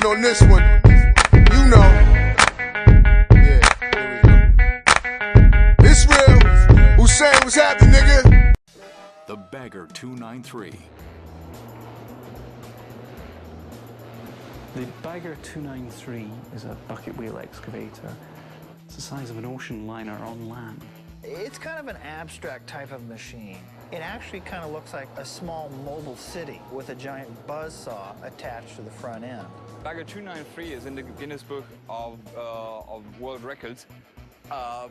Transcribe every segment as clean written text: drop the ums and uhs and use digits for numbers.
On this one, you know. Yeah, here we go. It's real. Hussein, what's happening, nigga? The Bagger 293. The Bagger 293 is a bucket wheel excavator. It's the size of an ocean liner on land. It's kind of an abstract type of machine. It actually kind of looks like a small mobile city with a giant buzzsaw attached to the front end. Bagger 293 is in the Guinness Book of World Records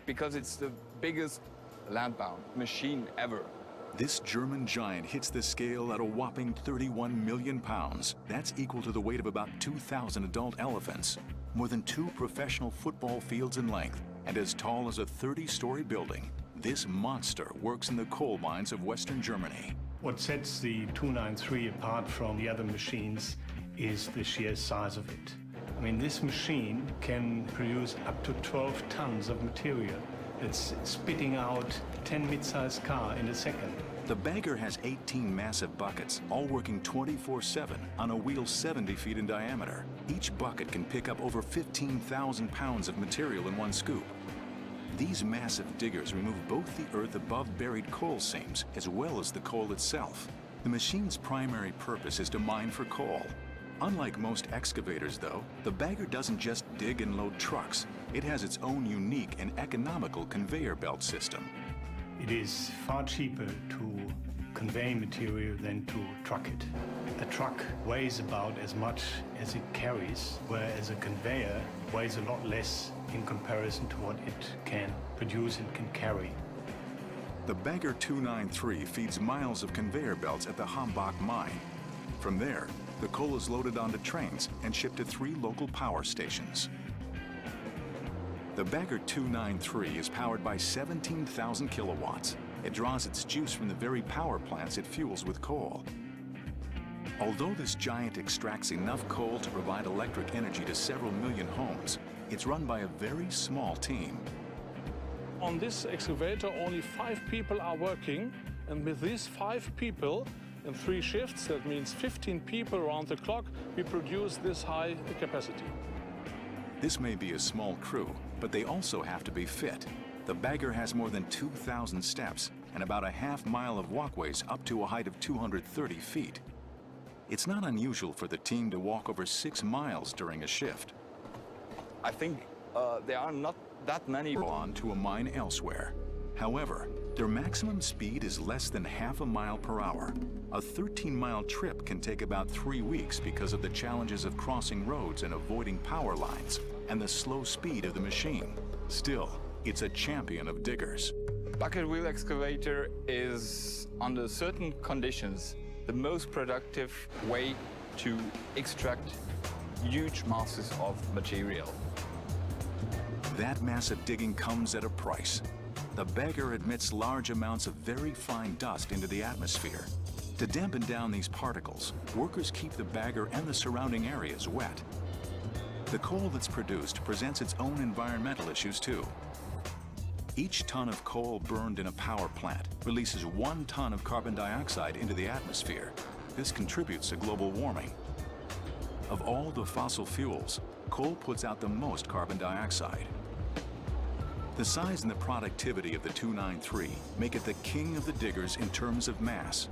because it's the biggest land-bound machine ever. This German giant hits the scale at a whopping 31 million pounds. That's equal to the weight of about 2,000 adult elephants, more than 2 professional football fields in length, and as tall as a 30-story building. This monster works in the coal mines of Western Germany. What sets the 293 apart from the other machines is the sheer size of it. I mean, this machine can produce up to 12 tons of material. It's spitting out 10 mid-sized cars in a second. The Bagger has 18 massive buckets, all working 24/7 on a wheel 70 feet in diameter. Each bucket can pick up over 15,000 pounds of material in one scoop. These massive diggers remove both the earth above buried coal seams as well as the coal itself. The machine's primary purpose is to mine for coal. Unlike most excavators, though, the Bagger doesn't just dig and load trucks. It has its own unique and economical conveyor belt system. It is far cheaper to convey material than to truck it. A truck weighs about as much as it carries, whereas a conveyor weighs a lot less in comparison to what it can produce and can carry. The Bagger 293 feeds miles of conveyor belts at the Hambach mine. From there, the coal is loaded onto trains and shipped to 3 local power stations. The Bagger 293 is powered by 17,000 kilowatts. It draws its juice from the very power plants it fuels with coal. Although this giant extracts enough coal to provide electric energy to several million homes, it's run by a very small team. On this excavator, only 5 people are working, and with these 5 people in 3 shifts, that means 15 people around the clock, we produce this high capacity. This may be a small crew, but they also have to be fit. The Bagger has more than 2,000 steps and about a half mile of walkways up to a height of 230 feet. It's not unusual for the team to walk over 6 miles during a shift. I think there are not that many On to a mine elsewhere. However, their maximum speed is less than half a mile per hour. A 13-mile trip can take about 3 weeks because of the challenges of crossing roads and avoiding power lines, and the slow speed of the machine. Still, it's a champion of diggers. Bucket wheel excavator is, under certain conditions, the most productive way to extract huge masses of material. That massive digging comes at a price. The Bagger emits large amounts of very fine dust into the atmosphere. To dampen down these particles, workers keep the Bagger and the surrounding areas wet. The coal that's produced presents its own environmental issues too. Each ton of coal burned in a power plant releases 1 ton of carbon dioxide into the atmosphere. This contributes to global warming. Of all the fossil fuels, coal puts out the most carbon dioxide. The size and the productivity of the 293 make it the king of the diggers in terms of mass.